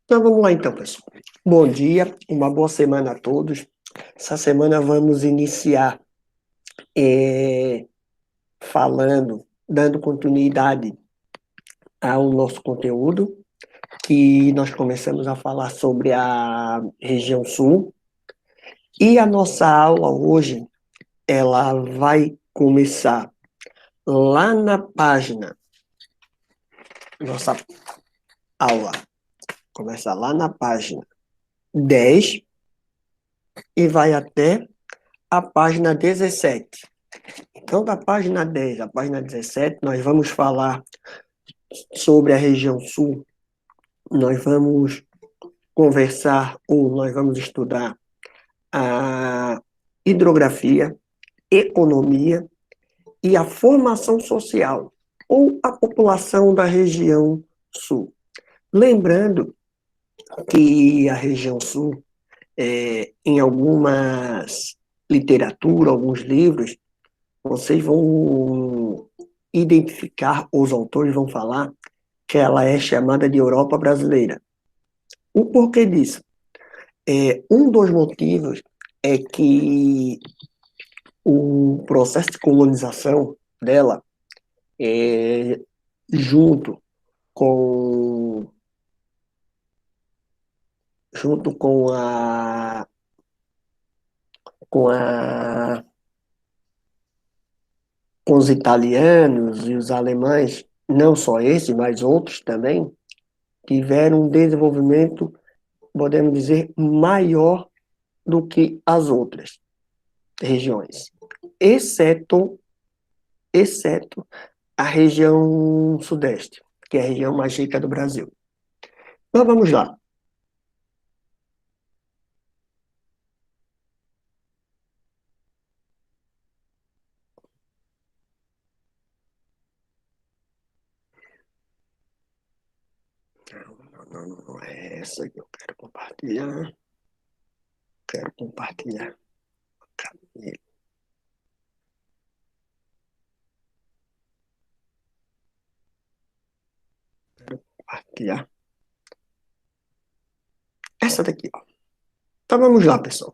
Então vamos lá então, pessoal. Bom dia, uma boa semana a todos. Essa semana vamos iniciar dando continuidade ao nosso conteúdo, que nós começamos a falar sobre a região sul. E a nossa aula hoje, ela vai começar lá na página, nossa aula começa lá na página 10 e vai até a página 17. Então, da página 10 à página 17, nós vamos falar sobre a região sul, nós vamos conversar ou nós vamos estudar a hidrografia, economia e a formação social ou a população da região sul. Lembrando que a região sul, em algumas literatura, alguns livros, vocês vão identificar, os autores vão falar que ela é chamada de Europa brasileira. O porquê disso? Um dos motivos é que o processo de colonização dela, é, junto com, junto com a, com os italianos e os alemães, não só esse, mas outros também, tiveram um desenvolvimento, podemos dizer, maior do que as outras regiões, exceto, exceto a região sudeste, que é a região mais rica do Brasil. Então vamos lá. Não é essa que eu quero compartilhar. Quero compartilhar. Cadê? Compartilhar. Essa daqui, ó. Então vamos lá, pessoal.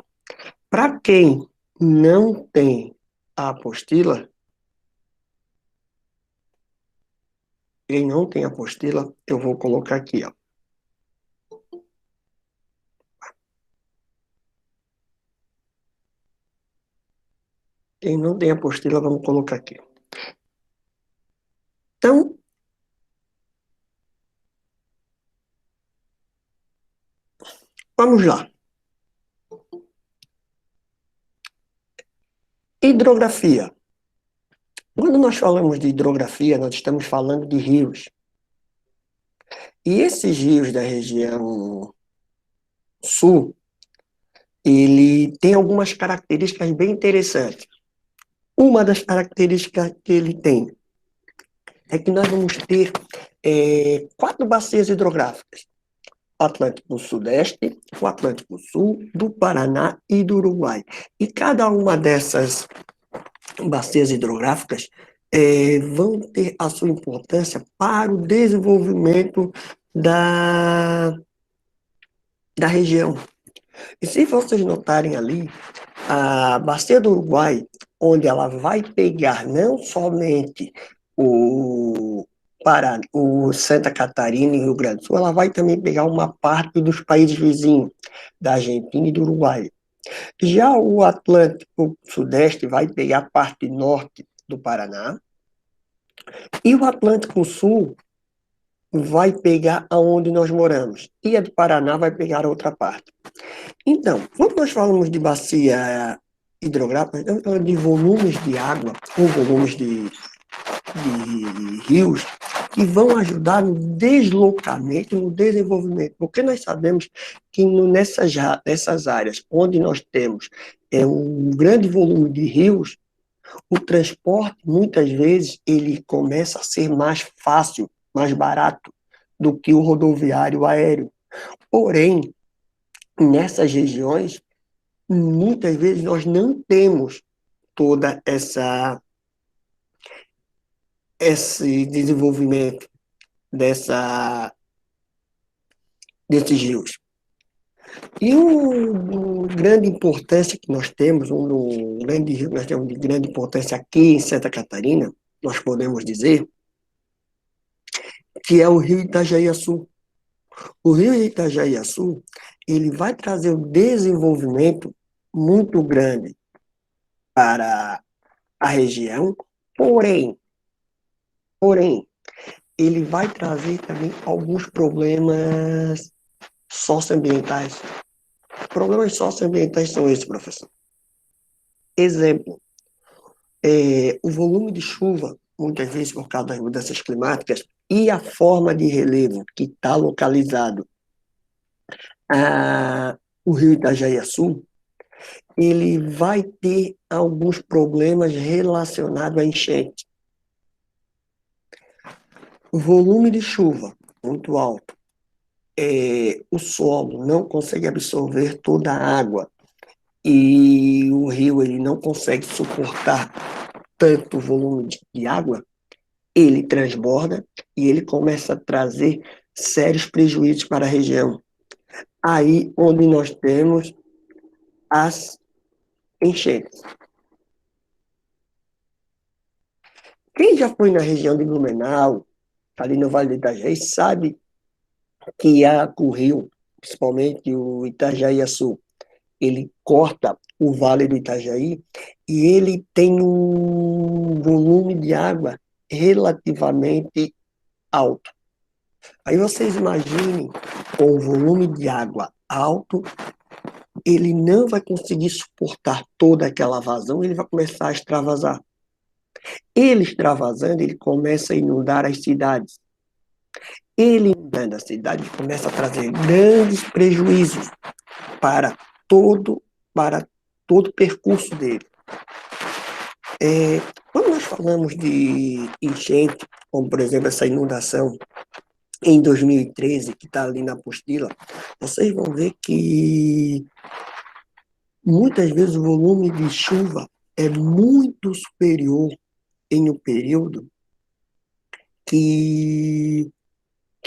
Para quem não tem a apostila, quem não tem a apostila, eu vou colocar aqui, ó. Quem não tem a apostila, vamos colocar aqui. Então, vamos lá. Hidrografia. Quando nós falamos de hidrografia, nós estamos falando de rios. E esses rios da região sul, ele tem algumas características bem interessantes. Uma das características que ele tem é que nós vamos ter quatro bacias hidrográficas: o Atlântico Sudeste, o Atlântico Sul, do Paraná e do Uruguai. E cada uma dessas bacias hidrográficas vão ter a sua importância para o desenvolvimento da, da região. E se vocês notarem ali, a bacia do Uruguai, onde ela vai pegar não somente o Santa Catarina e Rio Grande do Sul, ela vai também pegar uma parte dos países vizinhos, da Argentina e do Uruguai. Já o Atlântico Sudeste vai pegar a parte norte do Paraná, e o Atlântico Sul vai pegar aonde nós moramos, e a do Paraná vai pegar a outra parte. Então, quando nós falamos de bacia hidrográfica, estamos falando de volumes de água ou volumes de rios que vão ajudar no deslocamento, no desenvolvimento, porque nós sabemos que nessas áreas onde nós temos um grande volume de rios, o transporte, muitas vezes, ele começa a ser mais fácil, mais barato do que o rodoviário aéreo. Porém, nessas regiões, muitas vezes nós não temos toda esse desenvolvimento dessa desses rios. E uma grande importância que nós temos, um grande rio que nós temos de grande importância aqui em Santa Catarina, nós podemos dizer, que é o rio Itajaí-Açu. O rio Itajaí-Açu, ele vai trazer um desenvolvimento muito grande para a região, porém, ele vai trazer também alguns problemas socioambientais. Problemas socioambientais são esses, professor. Exemplo, o volume de chuva, muitas vezes por causa das mudanças climáticas, e a forma de relevo que está localizado o rio Itajaí-Açu, ele vai ter alguns problemas relacionados à enchente. O volume de chuva muito alto, o solo não consegue absorver toda a água e o rio ele não consegue suportar tanto volume de água, ele transborda e ele começa a trazer sérios prejuízos para a região. Aí onde nós temos as enchentes. Quem já foi na região de Blumenau, ali no Vale do Itajaí, sabe que o rio, principalmente o Itajaí-Açu, ele corta o Vale do Itajaí e ele tem um volume de água relativamente alto. Aí vocês imaginem, com o volume de água alto, ele não vai conseguir suportar toda aquela vazão, ele vai começar a extravasar. Ele extravasando, ele começa a inundar as cidades. Ele inundando a cidade, começa a trazer grandes prejuízos para todo, para todo o percurso dele. Quando nós falamos de enchente, como por exemplo essa inundação em 2013, que está ali na apostila, vocês vão ver que muitas vezes o volume de chuva é muito superior em um período que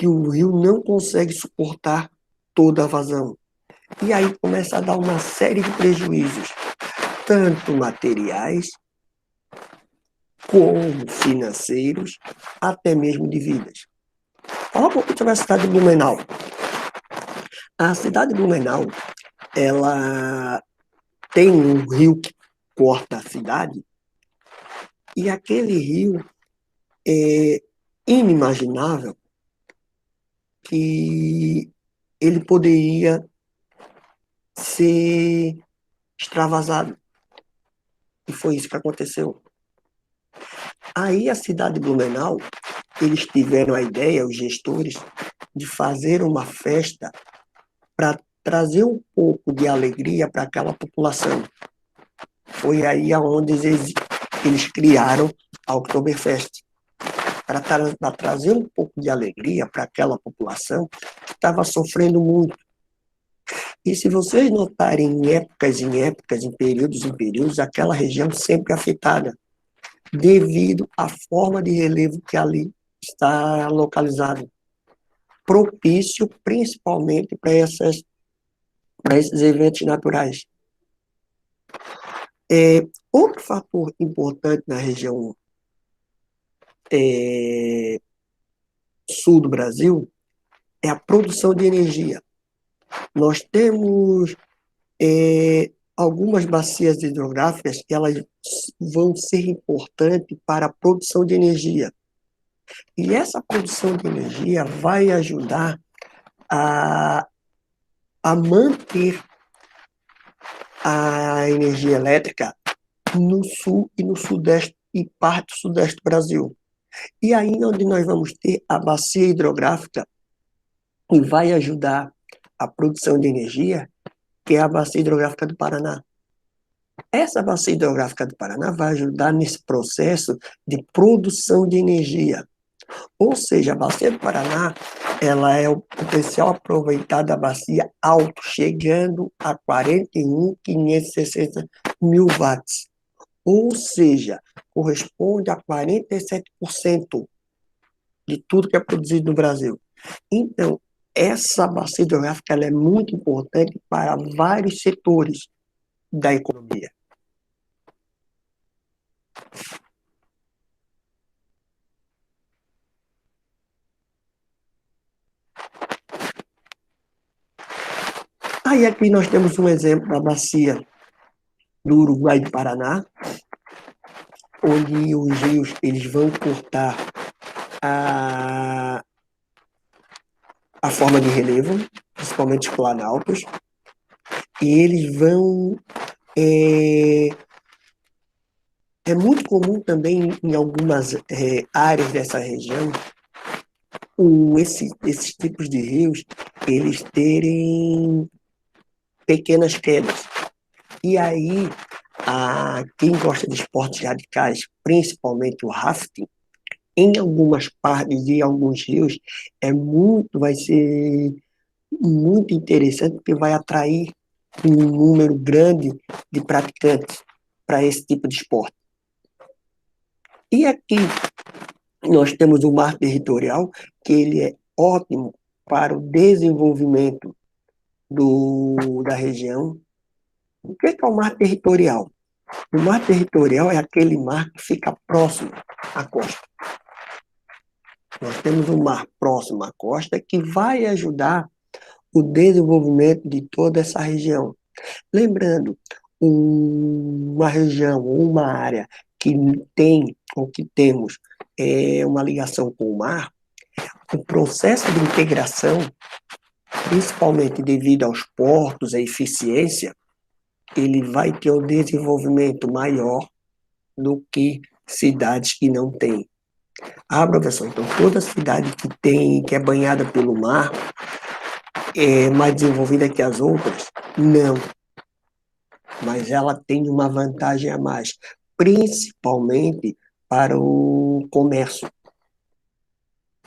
o rio não consegue suportar toda a vazão. E aí começa a dar uma série de prejuízos, tanto materiais, como financeiros, até mesmo de vidas. Fala um pouco sobre a cidade de Blumenau. A cidade de Blumenau, ela tem um rio que corta a cidade, e aquele rio é inimaginável que ele poderia ser extravasado. E foi isso que aconteceu. Aí a cidade de Blumenau, eles tiveram a ideia, os gestores, de fazer uma festa para trazer um pouco de alegria para aquela população. Foi aí onde eles criaram a Oktoberfest, para trazer um pouco de alegria para aquela população que estava sofrendo muito. E se vocês notarem em períodos, aquela região sempre afetada, devido à forma de relevo que ali está localizado, propício principalmente para esses eventos naturais. Outro fator importante na região sul do Brasil é a produção de energia. Nós temos algumas bacias hidrográficas que elas vão ser importantes para a produção de energia. E essa produção de energia vai ajudar a manter a energia elétrica no sul e no sudeste e parte do sudeste do Brasil. E aí onde nós vamos ter a bacia hidrográfica que vai ajudar a produção de energia, que é a bacia hidrográfica do Paraná. Essa bacia hidrográfica do Paraná vai ajudar nesse processo de produção de energia. Ou seja, a bacia do Paraná, ela é o potencial aproveitado da bacia alto, chegando a 41.560 mil watts. Ou seja, corresponde a 47% de tudo que é produzido no Brasil. Então, essa bacia hidrográfica ela é muito importante para vários setores da economia. Aí aqui nós temos um exemplo da bacia do Uruguai e do Paraná, onde os rios eles vão cortar a forma de relevo, principalmente os planaltos, e eles vão... É muito comum também em algumas áreas dessa região esses tipos de rios eles terem pequenas quedas. E aí, quem gosta de esportes radicais, principalmente o rafting, em algumas partes e alguns rios, vai ser muito interessante, porque vai atrair um número grande de praticantes para esse tipo de esporte. E aqui nós temos o mar territorial, que ele é ótimo para o desenvolvimento da região. O que é o mar territorial? O mar territorial é aquele mar que fica próximo à costa. Nós temos um mar próximo à costa que vai ajudar o desenvolvimento de toda essa região. Lembrando, uma região ou uma área que tem ou que temos uma ligação com o mar, o processo de integração, principalmente devido aos portos, à eficiência, ele vai ter um desenvolvimento maior do que cidades que não têm. Professor, então toda cidade que é banhada pelo mar é mais desenvolvida que as outras? Não. Mas ela tem uma vantagem a mais, principalmente para o comércio.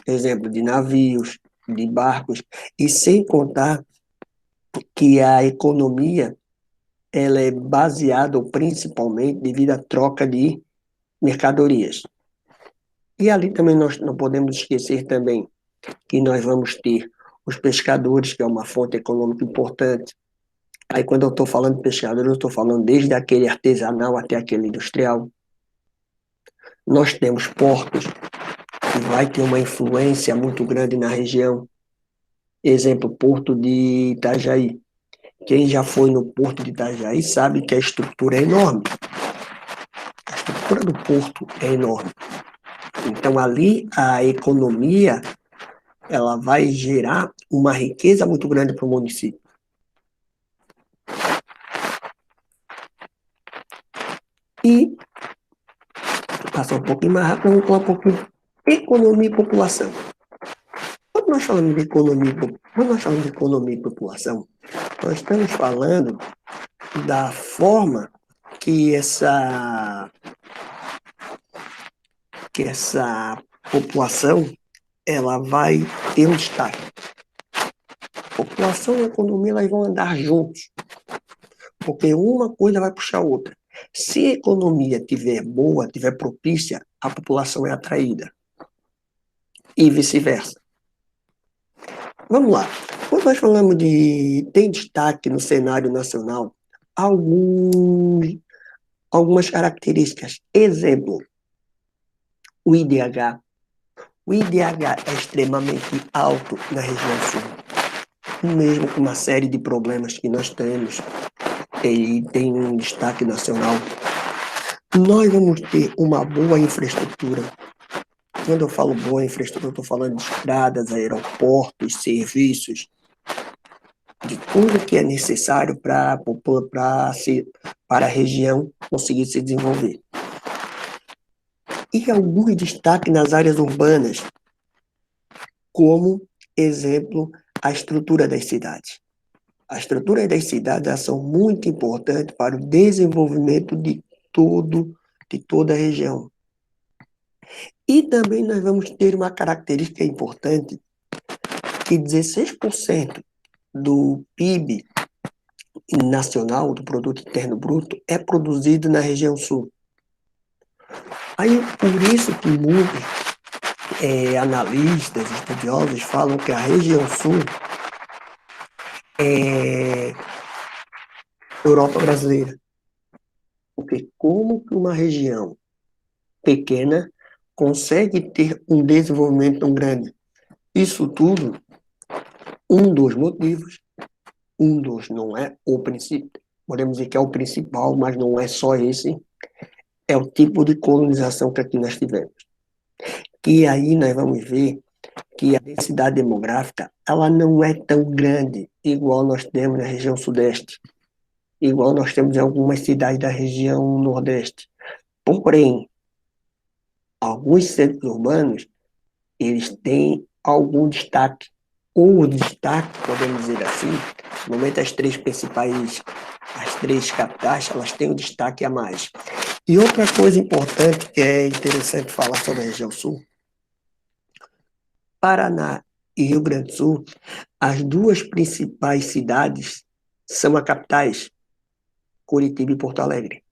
Exemplo, de navios, de barcos, e sem contar que a economia ela é baseada principalmente devido à troca de mercadorias. E ali também nós não podemos esquecer também que nós vamos ter os pescadores, que é uma fonte econômica importante. Aí quando eu estou falando de pescadores, eu estou falando desde aquele artesanal até aquele industrial. Nós temos portos, que vai ter uma influência muito grande na região. Exemplo, Porto de Itajaí. Quem já foi no Porto de Itajaí sabe que a estrutura é enorme. A estrutura do porto é enorme. Então, ali, a economia ela vai gerar uma riqueza muito grande para o município. E, passar um pouquinho mais rápido, vamos falar um pouquinho de economia e população. Quando nós falamos de economia e população, nós estamos falando da forma que essa população ela vai ter um destaque. População e economia elas vão andar juntos, porque uma coisa vai puxar a outra. Se a economia estiver boa, estiver propícia, a população é atraída. E vice-versa. Vamos lá. Quando nós falamos tem destaque no cenário nacional algumas características. Exemplo, o IDH. O IDH é extremamente alto na região sul. Mesmo com uma série de problemas que nós temos, ele tem um destaque nacional. Nós vamos ter uma boa infraestrutura. Quando eu falo boa infraestrutura, eu estou falando de estradas, aeroportos, serviços, de tudo que é necessário para a região conseguir se desenvolver. E alguns destaques nas áreas urbanas, como, exemplo, a estrutura das cidades. A estrutura das cidades são muito importantes para o desenvolvimento de toda a região. E também nós vamos ter uma característica importante, que 16% do PIB nacional, do Produto Interno Bruto, é produzido na região sul. Aí, por isso que muitos analistas, estudiosos falam que a região sul é Europa brasileira. Porque como que uma região pequena consegue ter um desenvolvimento tão grande? Isso tudo, um dos motivos, não é o princípio, podemos dizer que é o principal, mas não é só esse, é o tipo de colonização que aqui nós tivemos. Que aí nós vamos ver que a densidade demográfica, ela não é tão grande, igual nós temos na região sudeste, igual nós temos em algumas cidades da região nordeste. Porém, alguns centros urbanos, eles têm algum destaque, ou destaque, podemos dizer assim, no momento as três capitais, elas têm um destaque a mais. E outra coisa importante que é interessante falar sobre a região sul, Paraná e Rio Grande do Sul, as duas principais cidades são as capitais, Curitiba e Porto Alegre.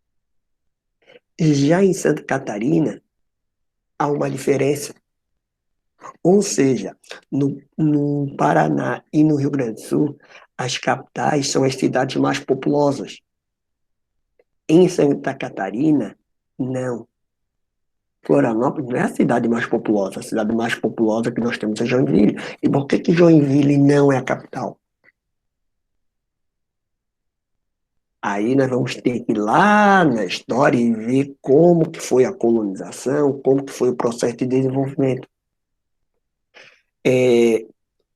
Já em Santa Catarina, há uma diferença. Ou seja, no Paraná e no Rio Grande do Sul, as capitais são as cidades mais populosas. Em Santa Catarina, não. Florianópolis não é a cidade mais populosa. A cidade mais populosa que nós temos é Joinville. E por que Joinville não é a capital? Aí nós vamos ter que ir lá na história e ver como que foi a colonização, como que foi o processo de desenvolvimento. E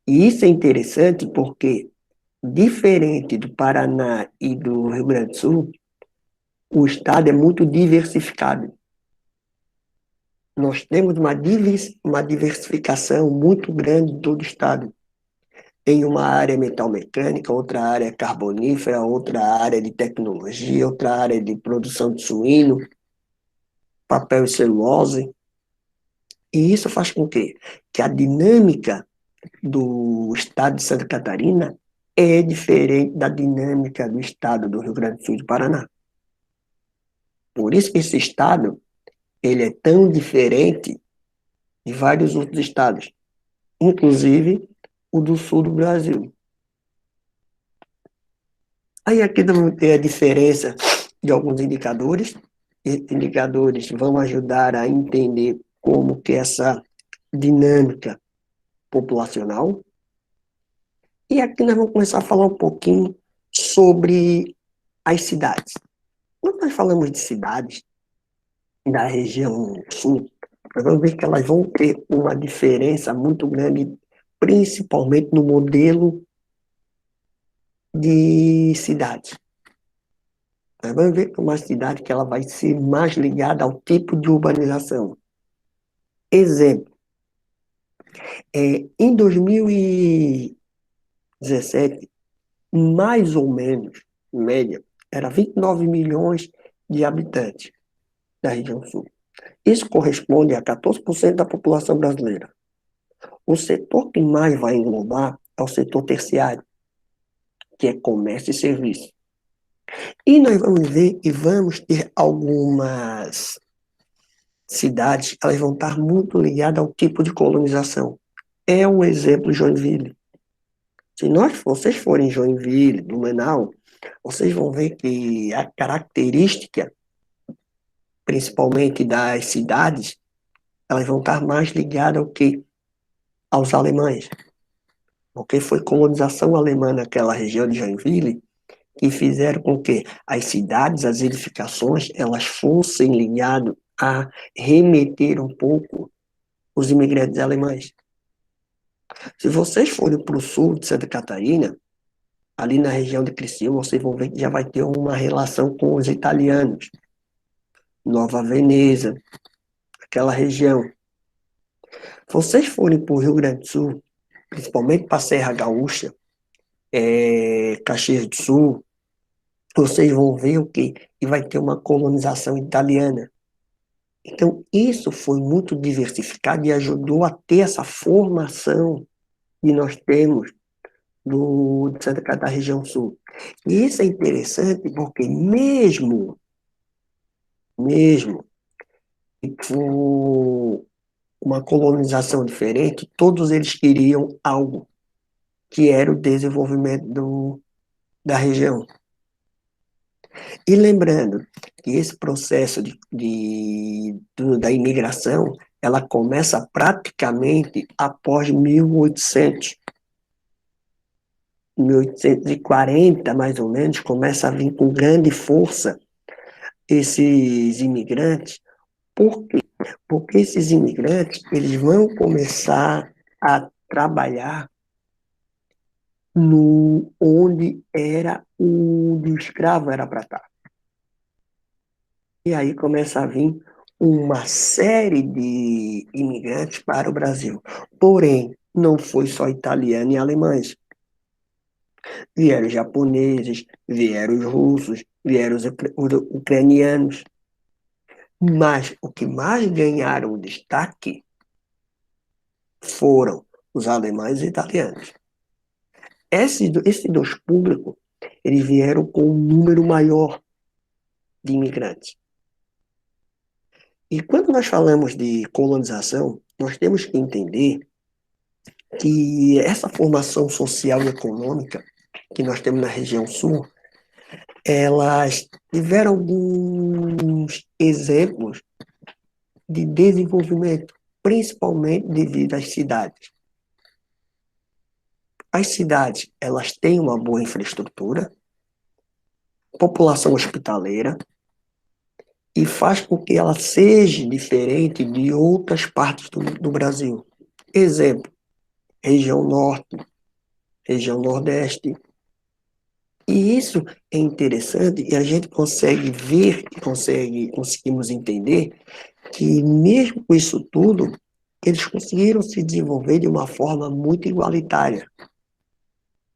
isso é interessante porque, diferente do Paraná e do Rio Grande do Sul, o estado é muito diversificado. Nós temos uma diversificação muito grande de todo o estado. Tem uma área metalmecânica, outra área carbonífera, outra área de tecnologia, outra área de produção de suíno, papel e celulose. E isso faz com que a dinâmica do estado de Santa Catarina é diferente da dinâmica do estado do Rio Grande do Sul e do Paraná. Por isso que esse estado ele é tão diferente de vários outros estados, inclusive o do sul do Brasil. Aí aqui vamos ter a diferença de alguns indicadores. Esses indicadores vão ajudar a entender como que essa dinâmica populacional. E aqui nós vamos começar a falar um pouquinho sobre as cidades. Quando nós falamos de cidades da região sul, nós vamos ver que elas vão ter uma diferença muito grande, principalmente no modelo de cidade. Nós vamos ver que uma cidade que ela vai ser mais ligada ao tipo de urbanização. Exemplo, em 2017, mais ou menos, em média, era 29 milhões de habitantes da região sul. Isso corresponde a 14% da população brasileira. O setor que mais vai englobar é o setor terciário, que é comércio e serviço. E nós vamos ver que vamos ter algumas cidades, elas vão estar muito ligadas ao tipo de colonização. É um exemplo Joinville. Se vocês forem em Joinville, Blumenau, vocês vão ver que a característica, principalmente das cidades, elas vão estar mais ligadas ao que? Aos alemães. Porque foi colonização alemã naquela região de Joinville que fizeram com que as cidades, as edificações, elas fossem ligadas a remeter um pouco os imigrantes alemães. Se vocês forem para o sul de Santa Catarina, ali na região de Criciúma, vocês vão ver que já vai ter uma relação com os italianos. Nova Veneza, aquela região. Se vocês forem para o Rio Grande do Sul, principalmente para a Serra Gaúcha, Caxias do Sul, vocês vão ver o quê? E vai ter uma colonização italiana. Então, isso foi muito diversificado e ajudou a ter essa formação que nós temos de Santa Catarina, da região sul. E isso é interessante porque mesmo uma colonização diferente, todos eles queriam algo, que era o desenvolvimento da região. E lembrando que esse processo da imigração, ela começa praticamente após 1800. 1840, mais ou menos, começa a vir com grande força esses imigrantes. Por quê? Porque esses imigrantes, eles vão começar a trabalhar no onde era o escravo era para estar. E aí começa a vir uma série de imigrantes para o Brasil. Porém, não foi só italiano e alemães. Vieram os japoneses, vieram os russos, vieram os ucranianos. Mas o que mais ganharam destaque foram os alemães e italianos. Esses dois públicos, eles vieram com um número maior de imigrantes. E quando nós falamos de colonização, nós temos que entender que essa formação social e econômica que nós temos na região sul, elas tiveram alguns exemplos de desenvolvimento, principalmente devido às cidades. As cidades, elas têm uma boa infraestrutura, população hospitaleira, e faz com que ela seja diferente de outras partes do Brasil. Exemplo, região norte, região nordeste. E isso é interessante e a gente consegue ver, conseguimos entender que mesmo com isso tudo, eles conseguiram se desenvolver de uma forma muito igualitária.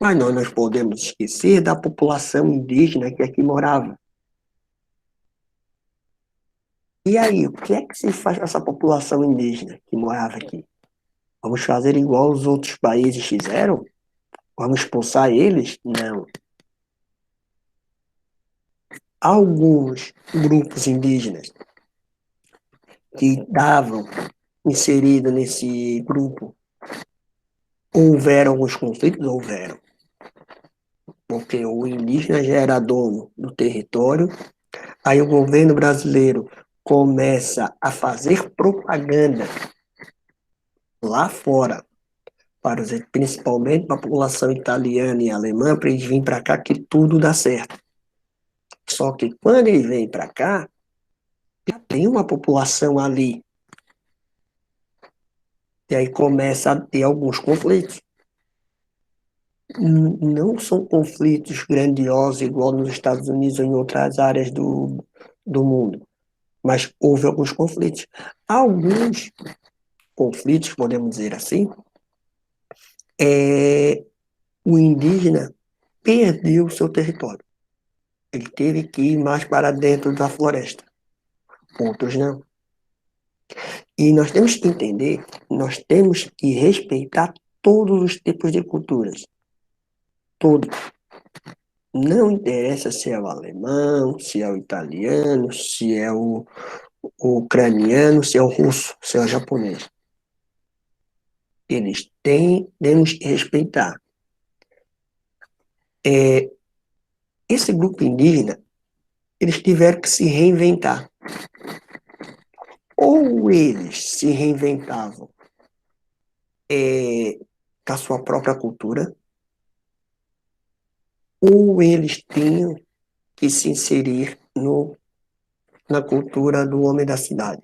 Mas não nós podemos esquecer da população indígena que aqui morava. E aí, o que é que se faz com essa população indígena que morava aqui? Vamos fazer igual os outros países fizeram? Vamos expulsar eles? Não. Alguns grupos indígenas que estavam inseridos nesse grupo, houveram alguns conflitos? Houveram. Porque o indígena já era dono do território, aí o governo brasileiro começa a fazer propaganda lá fora, principalmente para a população italiana e alemã, para eles virem para cá que tudo dá certo. Só que quando eles vêm para cá, já tem uma população ali. E aí começa a ter alguns conflitos. Não são conflitos grandiosos, igual nos Estados Unidos ou em outras áreas do mundo, mas houve alguns conflitos. Alguns conflitos, podemos dizer assim, o indígena perdeu o seu território. Ele teve que ir mais para dentro da floresta. Outros não. E nós temos que entender, nós temos que respeitar todos os tipos de culturas. Todos. Não interessa se é o alemão, se é o italiano, se é o ucraniano, se é o russo, se é o japonês. Temos que respeitar. Esse grupo indígena, eles tiveram que se reinventar. Ou eles se reinventavam com a sua própria cultura, ou eles tinham que se inserir na cultura do homem da cidade.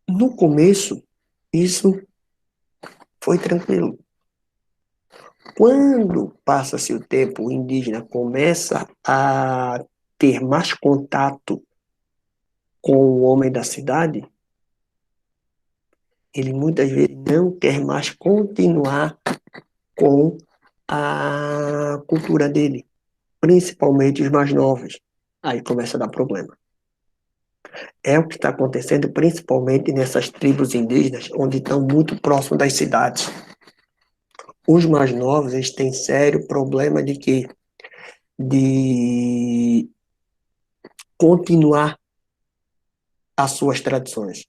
No começo, isso foi tranquilo. Quando passa-se o tempo, o indígena começa a ter mais contato com o homem da cidade, ele muitas vezes não quer mais continuar com a cultura dele, principalmente os mais novos. Aí começa a dar problema. É o que está acontecendo principalmente nessas tribos indígenas, onde estão muito próximos das cidades. Os mais novos, eles têm sério problema de quê? De continuar as suas tradições.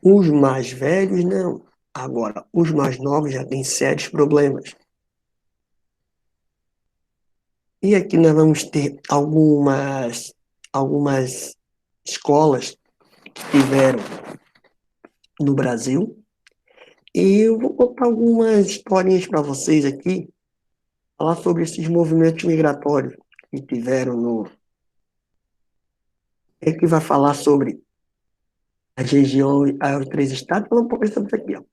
Os mais velhos, não. Agora, os mais novos já têm sérios problemas. E aqui nós vamos ter algumas escolas que tiveram no Brasil. E eu vou contar algumas historinhas para vocês aqui, falar sobre esses movimentos migratórios que tiveram no. É que vai falar sobre as regiões, os três estados, falando um pouco sobre isso aqui, ó.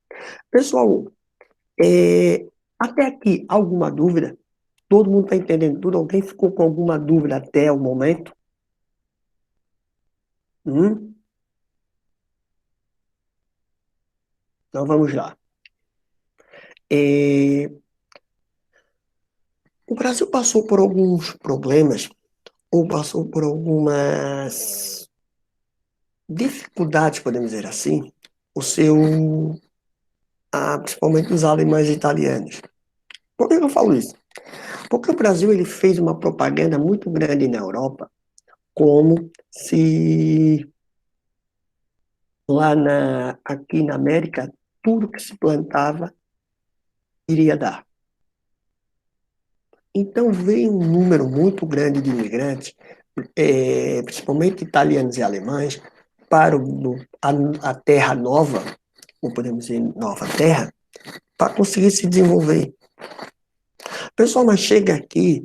Pessoal, até aqui, alguma dúvida? Todo mundo está entendendo tudo? Alguém ficou com alguma dúvida até o momento? Hum? Então vamos lá. É, o Brasil passou por alguns problemas, ou passou por algumas dificuldades, podemos dizer assim, o seu, principalmente os alemães e italianos. Por que eu falo isso? Porque o Brasil ele fez uma propaganda muito grande na Europa, como se aqui na América tudo que se plantava iria dar. Então veio um número muito grande de imigrantes, principalmente italianos e alemães, para a terra nova, ou podemos dizer nova terra, para conseguir se desenvolver. O pessoal, mas chega aqui,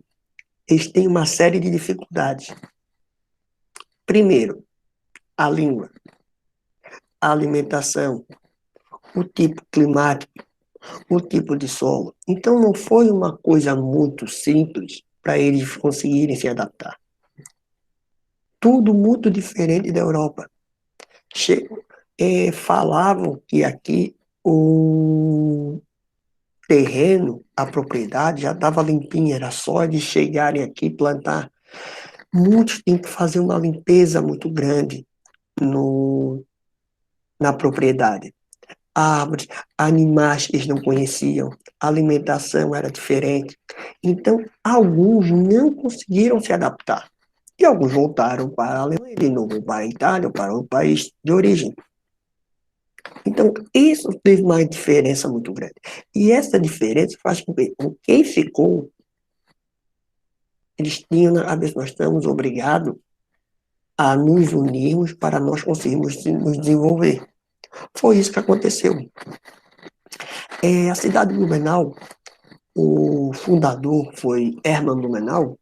eles têm uma série de dificuldades. Primeiro, a língua, a alimentação, o tipo climático, o tipo de solo. Então não foi uma coisa muito simples para eles conseguirem se adaptar. Tudo muito diferente da Europa. Falavam que aqui o terreno, a propriedade já estava limpinha, era só de chegarem aqui e plantar. Muitos têm que fazer uma limpeza muito grande na propriedade. Árvores, animais que eles não conheciam, a alimentação era diferente. Então, alguns não conseguiram se adaptar. E alguns voltaram para a Alemanha, de novo para a Itália, para o país de origem. Então, isso teve uma diferença muito grande. E essa diferença faz com que quem ficou, eles tinham na cabeça, nós estamos obrigados a nos unirmos para nós conseguirmos nos desenvolver. Foi isso que aconteceu. A cidade de Blumenau, o fundador foi Hermann Blumenau.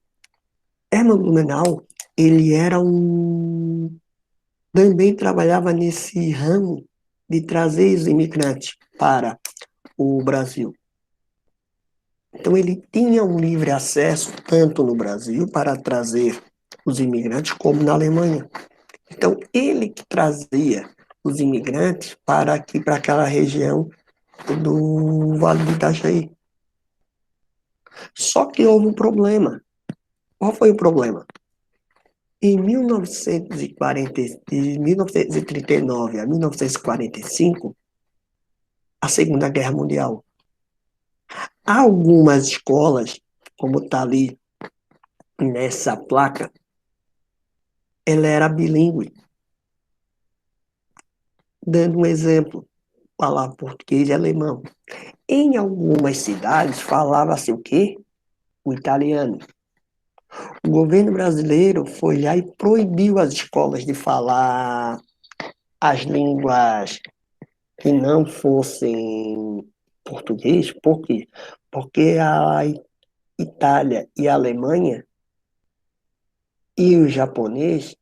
Hermann Blumenau, ele era também trabalhava nesse ramo de trazer os imigrantes para o Brasil. Então ele tinha um livre acesso tanto no Brasil para trazer os imigrantes como na Alemanha. Então ele que trazia os imigrantes para aqui, para aquela região do Vale do Itajaí. Só que houve um problema. Qual foi o problema? Em 1940, de 1939 a 1945, a Segunda Guerra Mundial. Algumas escolas, como está ali nessa placa, ela era bilíngue. Dando um exemplo, falar português e alemão. Em algumas cidades falava-se o quê? O italiano. O governo brasileiro foi lá e proibiu as escolas de falar as línguas que não fossem português. Por quê? Porque a Itália e a Alemanha e o japonês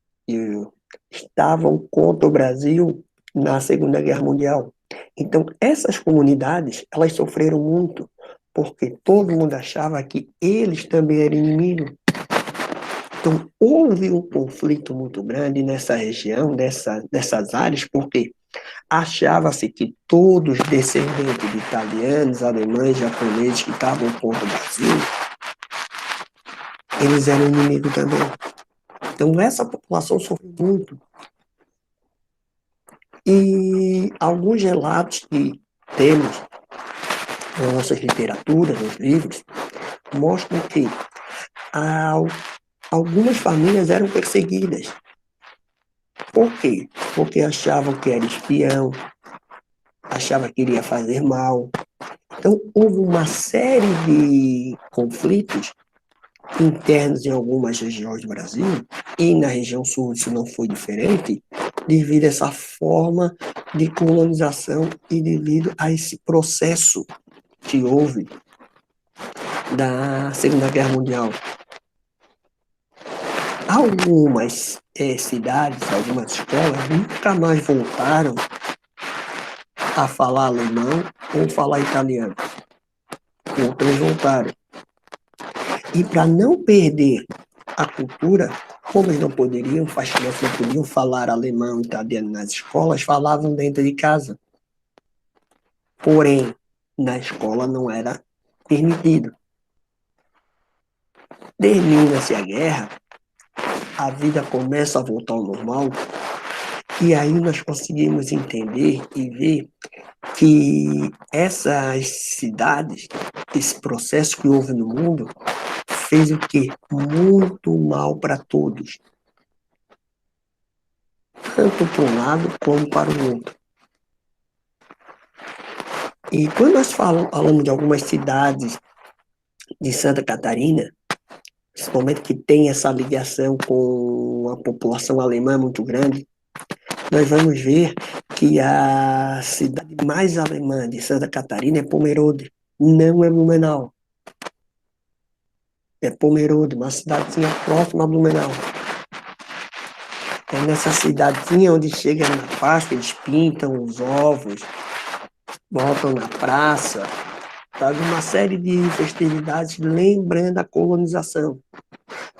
estavam contra o Brasil na Segunda Guerra Mundial. Então, essas comunidades, elas sofreram muito, porque todo mundo achava que eles também eram inimigos. Então, houve um conflito muito grande nessa região, dessas áreas, porque achava-se que todos os descendentes de italianos, alemães, japoneses que estavam contra o Brasil, eles eram inimigos também. Então, essa população sofreu muito. E alguns relatos que temos nas nossas literaturas, nos livros, mostram que algumas famílias eram perseguidas. Por quê? Porque achavam que era espião, achavam que iria fazer mal. Então, houve uma série de conflitos internos em algumas regiões do Brasil, e na região sul isso não foi diferente, devido a essa forma de colonização e devido a esse processo que houve da Segunda Guerra Mundial. Algumas cidades, algumas escolas nunca mais voltaram a falar alemão ou falar italiano. Outras voltaram. E para não perder a cultura, como eles não poderiam, as crianças não podiam falar alemão e italiano nas escolas, falavam dentro de casa. Porém, na escola não era permitido. Termina-se a guerra, a vida começa a voltar ao normal, e aí nós conseguimos entender e ver que essas cidades, esse processo que houve no mundo, fez o quê? Muito mal para todos. Tanto para um lado como para o outro. E quando nós falamos de algumas cidades de Santa Catarina, principalmente que tem essa ligação com a população alemã muito grande, nós vamos ver que a cidade mais alemã de Santa Catarina é Pomerode, não é Blumenau. É Pomerode, uma cidadezinha próxima a Blumenau. É nessa cidadezinha onde chega na Páscoa, eles pintam os ovos, botam na praça, fazem uma série de festividades lembrando a colonização.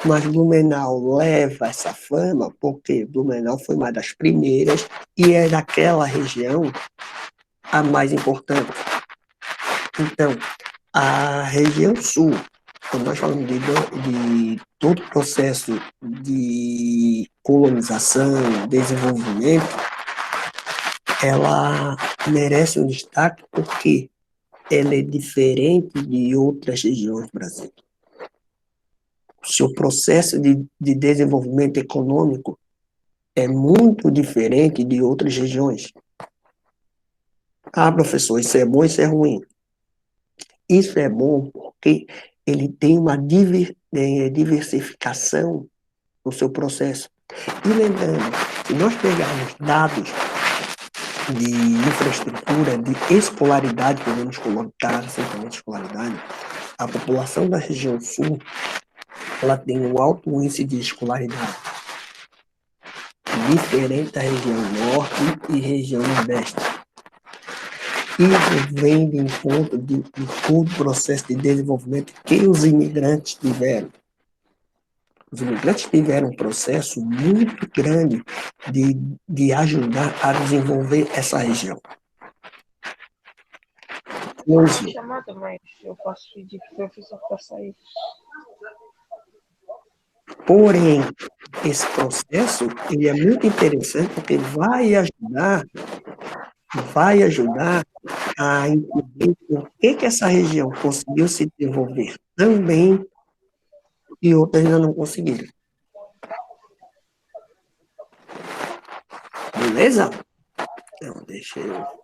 Mas Blumenau leva essa fama porque Blumenau foi uma das primeiras e é daquela região a mais importante. Então, a região sul, quando nós falamos de todo o processo de colonização, desenvolvimento, ela merece um destaque porque ela é diferente de outras regiões do Brasil. O seu processo de desenvolvimento econômico é muito diferente de outras regiões. Ah, professor, isso é bom, isso é ruim. Isso é bom porque ele tem uma diversificação no seu processo. E lembrando, se nós pegarmos dados de infraestrutura, de escolaridade, podemos colocar certamente escolaridade, a população da região sul, ela tem um alto índice de escolaridade, diferente da região norte e região nordeste. Isso vem de encontro de todo o processo de desenvolvimento que os imigrantes tiveram. Os imigrantes tiveram um processo muito grande de ajudar a desenvolver essa região. Hoje, Chamada, mas eu posso pedir para o professor para sair. porém, esse processo ele é muito interessante porque vai ajudar a entender por que essa região conseguiu se desenvolver tão bem e outras ainda não conseguiram. Beleza? Então, deixa eu